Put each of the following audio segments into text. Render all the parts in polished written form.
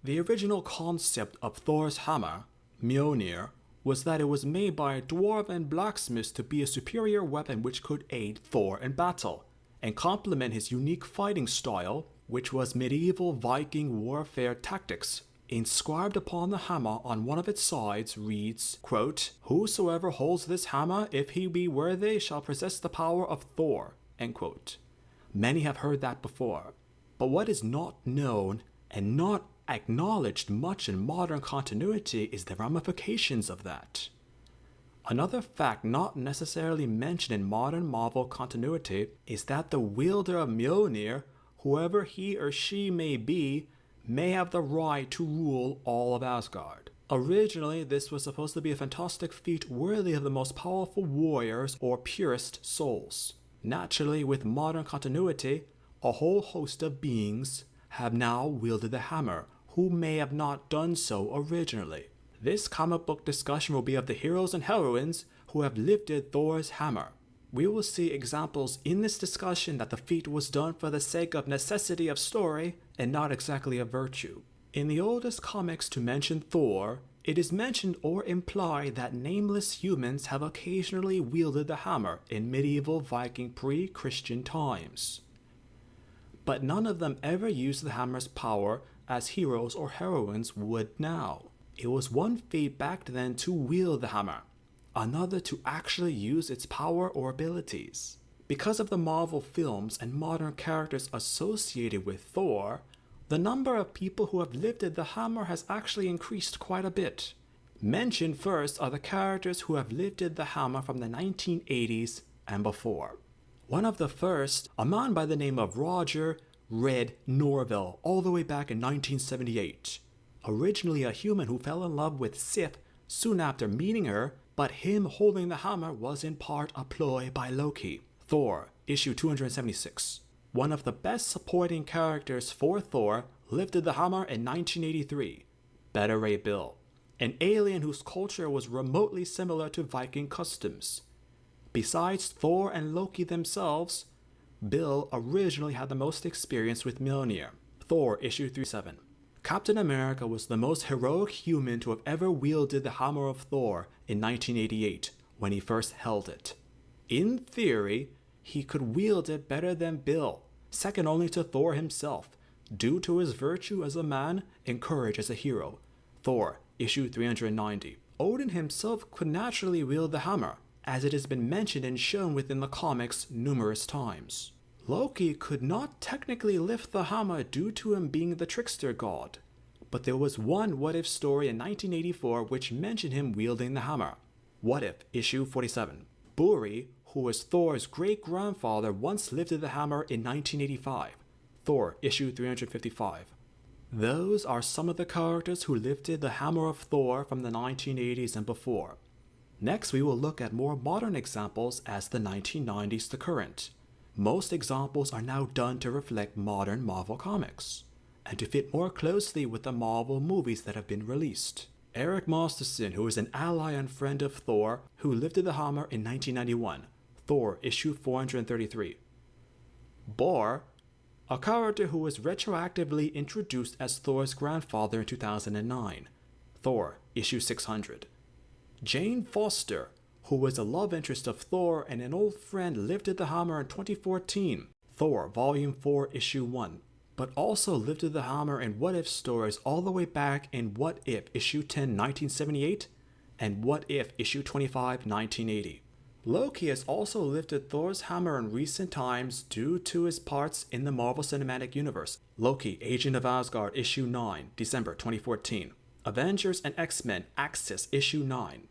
The original concept of Thor's hammer, Mjolnir, was that it was made by dwarven blacksmiths to be a superior weapon which could aid Thor in battle, and complement his unique fighting style, which was medieval Viking warfare tactics. Inscribed upon the hammer on one of its sides reads, quote, "Whosoever holds this hammer, if he be worthy, shall possess the power of Thor." End quote. Many have heard that before, but what is not known and not acknowledged much in modern continuity is the ramifications of that. Another fact not necessarily mentioned in modern Marvel continuity is that the wielder of Mjolnir, whoever he or she may be, may have the right to rule all of Asgard. Originally, this was supposed to be a fantastic feat worthy of the most powerful warriors or purest souls. Naturally, with modern continuity, a whole host of beings have now wielded the hammer, who may have not done so originally. This comic book discussion will be of the heroes and heroines who have lifted Thor's hammer. We will see examples in this discussion that the feat was done for the sake of necessity of story and not exactly of virtue. In the oldest comics to mention Thor, it is mentioned or implied that nameless humans have occasionally wielded the hammer in medieval Viking pre-Christian times. But none of them ever used the hammer's power as heroes or heroines would now. It was one feat back then to wield the hammer, another to actually use its power or abilities. Because of the Marvel films and modern characters associated with Thor, the number of people who have lifted the hammer has actually increased quite a bit. Mentioned first are the characters who have lifted the hammer from the 1980s and before. One of the first, a man by the name of Roger Red Norville, all the way back in 1978. Originally a human who fell in love with Sif soon after meeting her, but him holding the hammer was in part a ploy by Loki. Thor, issue 276. One of the best supporting characters for Thor lifted the hammer in 1983. Beta Ray Bill, an alien whose culture was remotely similar to Viking customs. Besides Thor and Loki themselves, Bill originally had the most experience with Mjolnir. Thor, issue 37. Captain America was the most heroic human to have ever wielded the hammer of Thor in 1988 when he first held it. In theory, he could wield it better than Bill, second only to Thor himself, due to his virtue as a man and courage as a hero. Thor, issue 390. Odin himself could naturally wield the hammer, as it has been mentioned and shown within the comics numerous times. Loki could not technically lift the hammer due to him being the trickster god, but there was one What If story in 1984 which mentioned him wielding the hammer. What If, issue 47. Buri, who was Thor's great-grandfather, once lifted the hammer in 1985. Thor, issue 355. Those are some of the characters who lifted the hammer of Thor from the 1980s and before. Next, we will look at more modern examples as the 1990s to current. Most examples are now done to reflect modern Marvel comics, and to fit more closely with the Marvel movies that have been released. Eric Masterson, who is an ally and friend of Thor, who lifted the hammer in 1991. Thor, issue 433. Bor, a character who was retroactively introduced as Thor's grandfather in 2009. Thor, issue 600. Jane Foster, who was a love interest of Thor and an old friend, lifted the hammer in 2014. Thor, volume 4, issue 1. But also lifted the hammer in What If stories all the way back in What If, issue 10, 1978, and What If, issue 25, 1980. Loki has also lifted Thor's hammer in recent times due to his parts in the Marvel Cinematic Universe. Loki, Agent of Asgard, issue 9, December 2014. Avengers and X-Men, Axis, issue 9,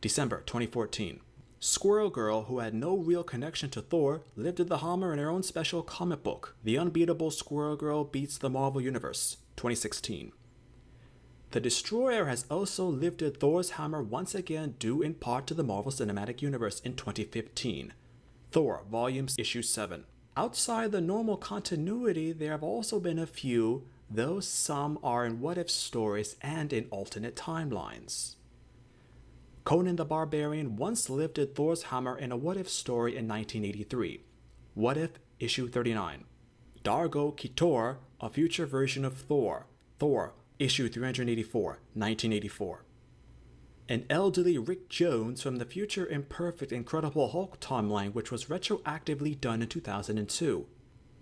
December 2014. Squirrel Girl, who had no real connection to Thor, lifted the hammer in her own special comic book, The Unbeatable Squirrel Girl Beats the Marvel Universe, 2016. The Destroyer has also lifted Thor's hammer once again due in part to the Marvel Cinematic Universe in 2015. Thor, volumes, issue 7. Outside the normal continuity, there have also been a few, though some are in What If stories and in alternate timelines. Conan the Barbarian once lifted Thor's hammer in a What If story in 1983. What If, issue 39. Dargo Kitor, a future version of Thor. Thor, issue 384, 1984. An elderly Rick Jones from the Future Imperfect Incredible Hulk timeline, which was retroactively done in 2002.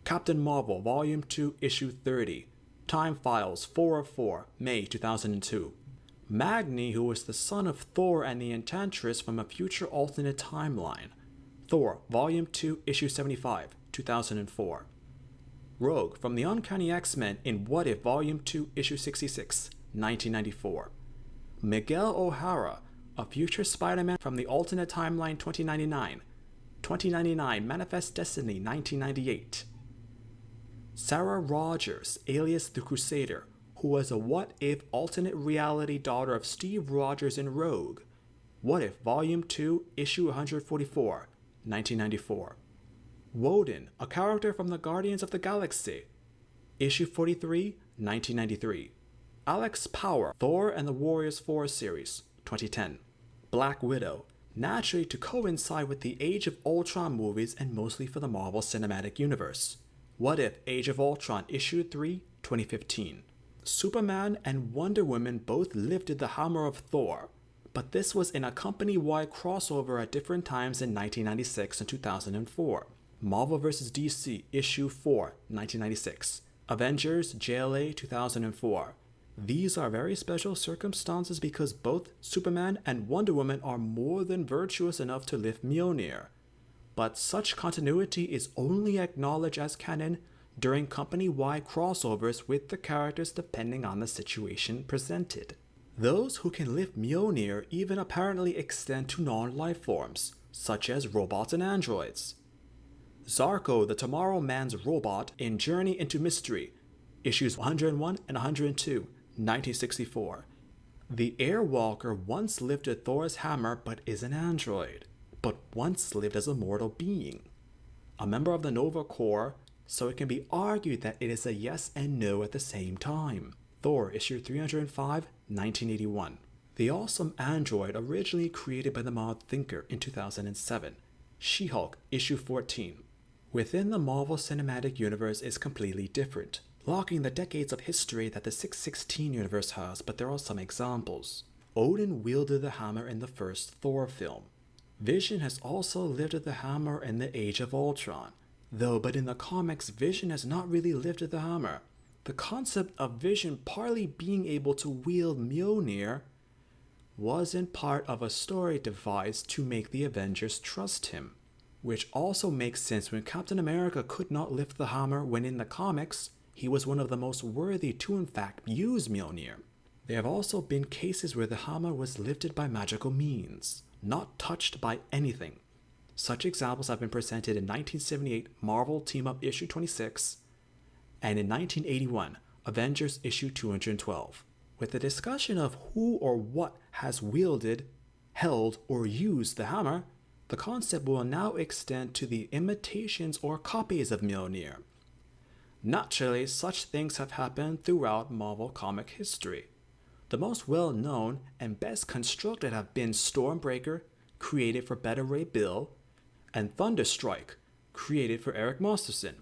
Captain Marvel, Volume 2, Issue 30. Time Files 4 of 4, May 2002. Magni, who was the son of Thor and the Enchantress from a future alternate timeline. Thor, Volume 2, Issue 75, 2004. Rogue, from the Uncanny X-Men in What If Volume 2, Issue 66, 1994. Miguel O'Hara, a future Spider-Man from the alternate timeline 2099 Manifest Destiny 1998. Sarah Rogers, alias the Crusader, who was a What If alternate reality daughter of Steve Rogers in Rogue. What If Volume 2, Issue 144, 1994. Woden, a character from the Guardians of the Galaxy. Issue 43, 1993. Alex Power, Thor and the Warriors 4 series, 2010. Black Widow, naturally to coincide with the Age of Ultron movies and mostly for the Marvel Cinematic Universe. What If Age of Ultron, Issue 3, 2015. Superman and Wonder Woman both lifted the hammer of Thor, but this was in a company-wide crossover at different times in 1996 and 2004. Marvel vs. DC, Issue 4, 1996. Avengers, JLA, 2004. These are very special circumstances because both Superman and Wonder Woman are more than virtuous enough to lift Mjolnir. But such continuity is only acknowledged as canon during company-wide crossovers with the characters depending on the situation presented. Those who can lift Mjolnir even apparently extend to non-life forms, such as robots and androids. Zarko, the Tomorrow Man's robot in Journey into Mystery, issues 101 and 102, 1964. The Airwalker once lifted Thor's hammer but is an android, but once lived as a mortal being. A member of the Nova Corps, so it can be argued that it is a yes and no at the same time. Thor, issue 305, 1981. The awesome android originally created by the Mod Thinker in 2007. She-Hulk, issue 14. Within the Marvel Cinematic Universe is completely different, lacking the decades of history that the 616 universe has, but there are some examples. Odin wielded the hammer in the first Thor film. Vision has also lifted the hammer in the Age of Ultron, but in the comics Vision has not really lifted the hammer. The concept of Vision partly being able to wield Mjolnir was in part of a story devised to make the Avengers trust him, which also makes sense when Captain America could not lift the hammer when in the comics he was one of the most worthy to in fact use Mjolnir. There have also been cases where the hammer was lifted by magical means, not touched by anything. Such examples have been presented in 1978 Marvel Team-Up issue 26 and in 1981 Avengers issue 212. With the discussion of who or what has wielded, held, or used the hammer, the concept will now extend to the imitations or copies of Mjolnir. Naturally, such things have happened throughout Marvel comic history. The most well-known and best constructed have been Stormbreaker, created for Beta Ray Bill, and Thunderstrike, created for Eric Masterson.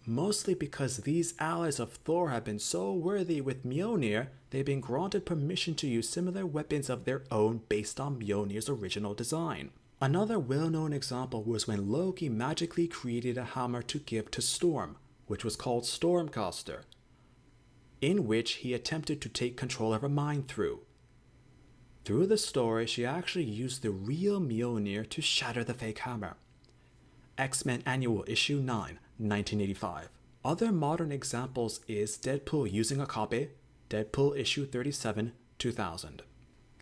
Mostly because these allies of Thor have been so worthy with Mjolnir, they've been granted permission to use similar weapons of their own based on Mjolnir's original design. Another well-known example was when Loki magically created a hammer to give to Storm, which was called Stormcaster, in which he attempted to take control of her mind through. Through the story, she actually used the real Mjolnir to shatter the fake hammer. X-Men Annual Issue 9, 1985. Other modern examples is Deadpool using a copy, Deadpool Issue 37, 2000.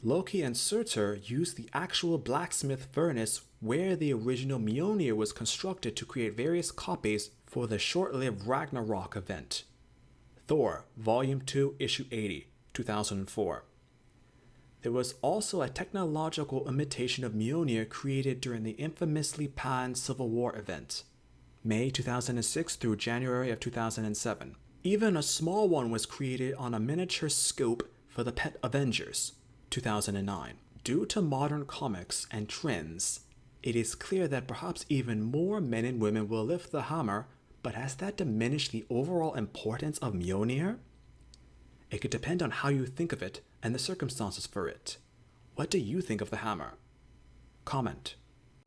Loki and Surtur used the actual blacksmith furnace where the original Mjolnir was constructed to create various copies for the short-lived Ragnarok event. Thor, Volume 2, Issue 80, 2004. There was also a technological imitation of Mjolnir created during the infamously panned Civil War event, May 2006 through January of 2007. Even a small one was created on a miniature scope for the Pet Avengers, 2009. Due to modern comics and trends, it is clear that perhaps even more men and women will lift the hammer, but has that diminished the overall importance of Mjolnir? It could depend on how you think of it and the circumstances for it. What do you think of the hammer? Comment.